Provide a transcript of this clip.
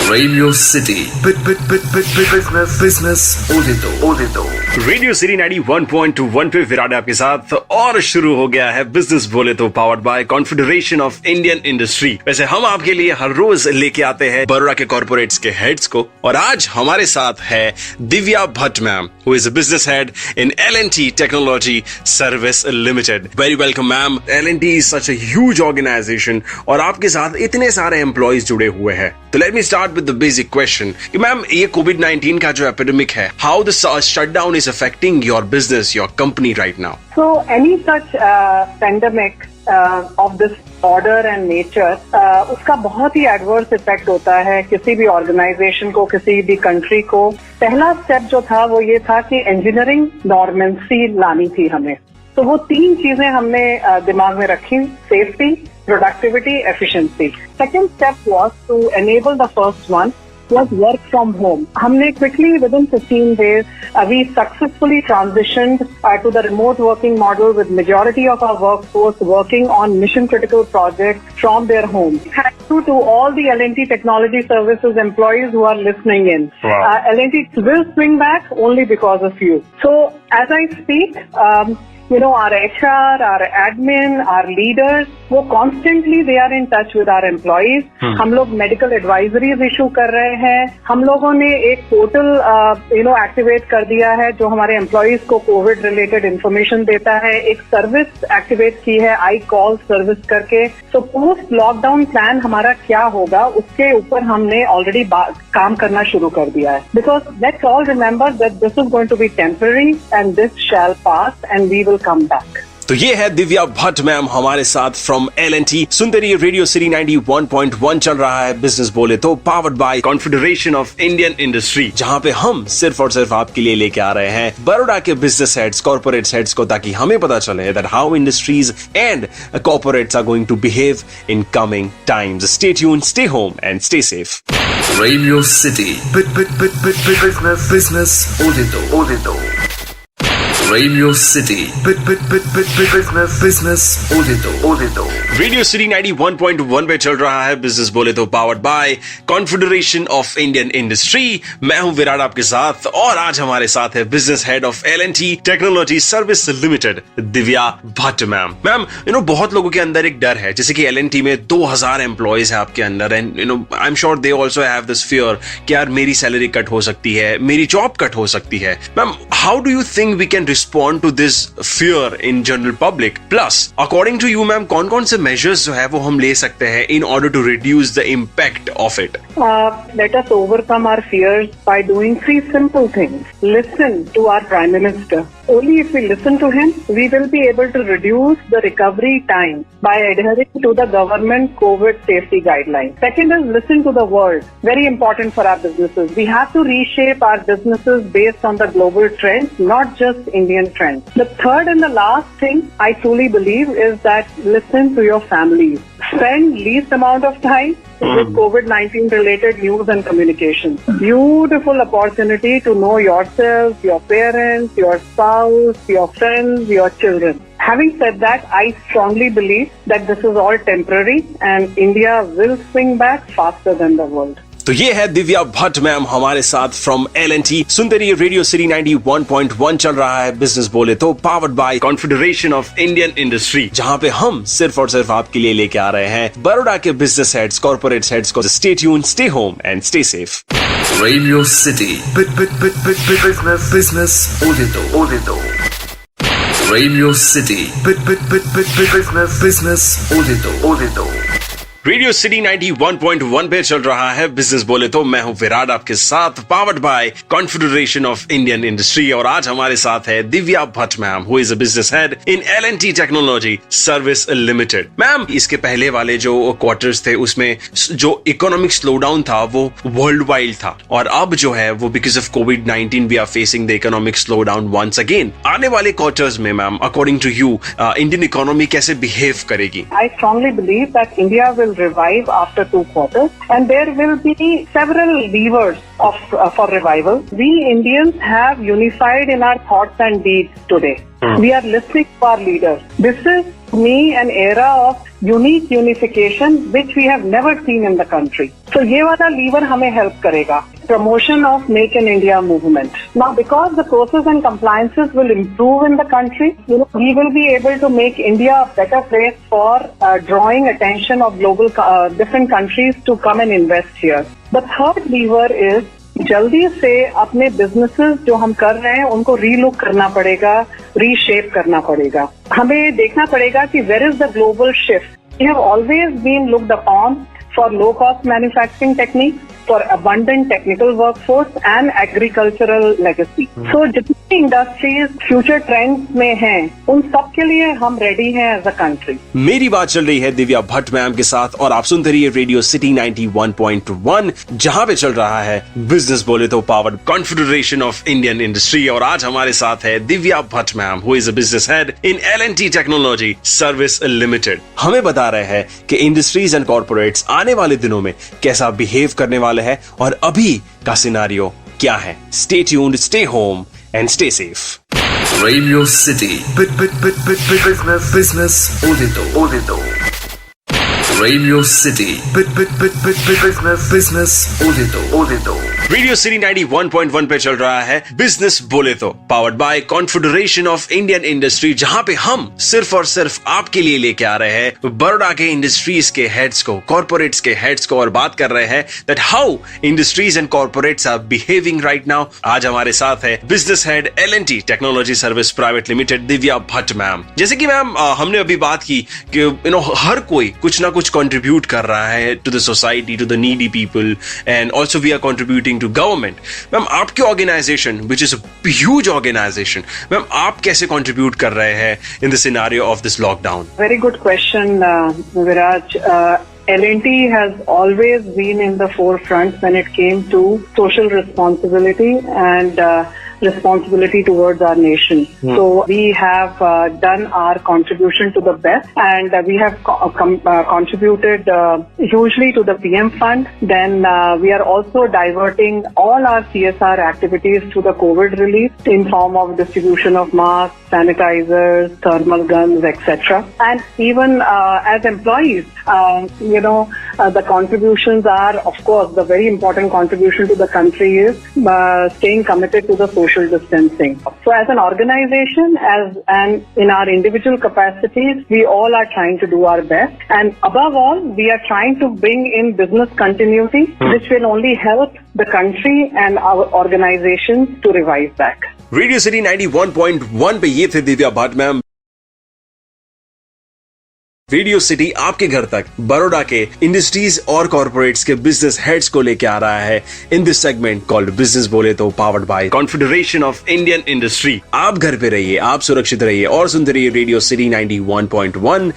Radio City. Business Odito. Radio city 91.1 पे विराट आपके साथ और शुरू हो गया है बिजनेस बोले तो powered by Confederation of Indian industry. वैसे हम आपके लिए हर रोज लेके आते हैं बड़ोड़ा के कॉर्पोरेट्स के हेड्स को, और आज हमारे साथ है Divya Bhatt ma'am, who is a business head in L&T technology service limited. Very welcome ma'am. L&T is such a huge organisation और आपके साथ इतने सारे एम्प्लॉयज जुड़े हुए हैं। तो let me start with the basic question कि मैम ये कोविड-19 का जो एपिडेमिक है, how the shutdown is affecting your business, your company right now? So any such pandemic of this order and nature, उसका बहुत ही एडवर्स इफेक्ट होता है किसी भी ऑर्गेनाइजेशन को, किसी भी कंट्री को। पहला स्टेप जो था वो ये था कि इंजीनियरिंग नॉर्मेंसी लानी थी हमें। तो वो तीन चीजें हमने दिमाग में रखी: safety, productivity, efficiency. Second step was to enable the first one was work from home. हमने quickly within 15 days we successfully transitioned to the remote working model with majority of our workforce working on mission critical projects from their home. Thank you to all the L&T Technology Services employees who are listening in. Wow. L&T will swing back only because of you. So as I speak, our HR, our admin, our leaders, वो constantly they are in touch with our employees. हम लोग medical advisories issue कर रहे हैं। हम लोगों ने एक पोर्टल एक्टिवेट कर दिया है जो हमारे employees को कोविड रिलेटेड इंफॉर्मेशन देता है। एक सर्विस एक्टिवेट की है आई कॉल सर्विस करके। तो पोस्ट लॉकडाउन प्लान हमारा क्या होगा उसके ऊपर हमने ऑलरेडी काम करना शुरू कर दिया है। Because let's all remember that this is going to be temporary and this shall pass and we will come back. तो ये है दिव्या भट्ट मैम हमारे साथ फ्रॉम L&T। सुनते रहिए, रेडियो सिटी 91.1 चल रहा है बिजनेस बोले तो powered by Confederation of Indian industry, जहां पे हम सिर्फ और सिर्फ आपके लिए लेके आ रहे हैं बड़ोड़ा के बिजनेस हेड्स, कॉर्पोरेट हेड्स को, ताकि हमें पता चले that how industries and corporates are going to behave in coming times. Stay tuned, stay home and stay safe. Radio City. Business Odito. Radio City. Business Odito. Radio city 91.1 पे चल रहा है business बोले तो powered by Confederation of Indian Industry. मैं हूं विराट आपके साथ, और आज हमारे साथ है business head of L&T technology service limited Divya Bhatt ma'am. Ma'am बहुत लोगों के अंदर एक डर है, जैसे कि L&T में 2000 एम्प्लॉयज है आपके अंदर, and I am sure they also have this fear कि यार मेरी सैलरी कट हो सकती है, मेरी जॉब कट हो सकती है। Ma'am, how do you think we can respond to this fear in general public? Plus, according to you, ma'am, कौन-कौन से measures जो है वो हम ले सकते हैं in order to reduce the impact of it? Let us overcome our fears by doing 3 simple things. Listen to our Prime Minister. Only if we listen to him, we will be able to reduce the recovery time by adhering to the government COVID safety guidelines. Second is listen to the world. Very important for our businesses. We have to reshape our businesses based on the global trends, not just Indian trends. The third and the last thing I truly believe is that listen to your families. Spend least amount of time with COVID-19 related news and communication. Beautiful opportunity to know yourself, your parents, your spouse, your friends, your children. Having said that, I strongly believe that this is all temporary and India will swing back faster than the world. तो ये है Divya Bhatt ma'am हमारे साथ from L&T। सुनते रहिए, radio city 91.1 चल रहा है बिजनेस बोले तो powered by Confederation of Indian industry, जहां पे हम सिर्फ और सिर्फ आपके लिए लेके आ रहे हैं बड़ोड़ा के बिजनेस हेड्स, कॉर्पोरेट हेड्स को। Stay tuned, stay home and stay safe. Radio City. Business Odito. Radio City. Business Odito. Radio city 91.1 पे चल रहा है बिजनेस बोले तो। मैं हूं विराट आपके साथ, powered by Confederation of Indian industry, और आज हमारे साथ है Divya Bhatt ma'am, who is a business head in L&T technology service limited. Ma'am, इसके पहले वाले जो क्वार्टर्स थे उसमें जो इकोनॉमिक स्लोडाउन था वो वर्ल्ड वाइड था, और अब जो है वो बिकॉज ऑफ कोविड-19 we are facing the economic slowdown once again. आने वाले क्वार्टर्स में ma'am, according to you, Indian economy कैसे बिहेव करेगी? I strongly believe that India will revive after 2 quarters, and there will be several levers for revival. We Indians have unified in our thoughts and deeds today. We are listening to our leaders. This is me, an era of unique unification which we have never seen in the country. So ये वाला lever हमें help करेगा. Promotion of Make in India movement. Now, because the process and compliances will improve in the country, we will be able to make India a better place for drawing attention of global different countries to come and invest here. The third lever is जल्दी से अपने businesses जो हम कर रहे हैं उनको relook करना पड़ेगा, रीशेप करना पड़ेगा. हमें देखना पड़ेगा कि where is the global shift. We have always been looked upon for low-cost manufacturing techniques, for abundant technical workforce and agricultural legacy. So, जितनी industries future trends में हैं, उन सब के लिए हम ready हैं as a country. मेरी बात चल रही है दिव्या भट्ट मैम के साथ और आप सुनते रहिए रेडियो सिटी 91.1 जहां पे चल रहा है बिजनेस बोले तो powered confederation of Indian industry. और आज हमारे साथ है Divya Bhatt ma'am who is a business head in L&T technology service limited. हमें बता रहे हैं कि इंडस्ट्रीज एंड कॉर्पोरेट्स आने वाले दिनों में कैसा बिहेव करने वाले हैं और अभी का सिनारियो क्या है. Stay tuned, stay home and stay safe. Radio City. Business Odito. Radio City. Business Odito. Radio city 91.1 पे चल रहा है बिजनेस बोले तो powered by Confederation of Indian industry, जहां पे हम सिर्फ और सिर्फ आपके लिए लेके आ रहे हैं बड़ौदा के इंडस्ट्रीज के हेड्स को, कॉर्पोरेट्स के हेड्स को, और बात कर रहे हैं that how industries and corporates are behaving right now. आज हमारे साथ है business head L&T technology service private limited Divya Bhatt ma'am. जैसे कि मैम हमने अभी बात की कि हर कोई कुछ ना कुछ कंट्रीब्यूट कर रहा है to the society, to the needy people, and also we are contributing to government. Ma'am आपके organization which is a huge organization, ma'am आप कैसे कंट्रीब्यूट कर रहे हैं in the scenario of this lockdown? Very good question, Viraj. L&T has always been in the forefront when it came to social responsibility and responsibility towards our nation. So we have done our contribution to the best, and we have contributed hugely to the PM fund. Then we are also diverting all our CSR activities to the COVID relief in form of distribution of masks, sanitizers, thermal guns, etc. And even as employees, the contributions are, of course, the very important contribution to the country is staying committed to the social distancing. So as an organization, and in our individual capacities, we all are trying to do our best. And above all, we are trying to bring in business continuity, which will only help the country and our organizations to revive back. Radio city 91.1 पे ये थे Divya Bhatt ma'am. Radio city आपके घर तक बड़ौदा के industries और corporates के business heads को लेके आ रहा है in this segment called business बोले तो powered by Confederation of Indian industry. आप घर पे रहिए, आप सुरक्षित रहिए और सुनते रहिए रेडियो सिटी 91.1.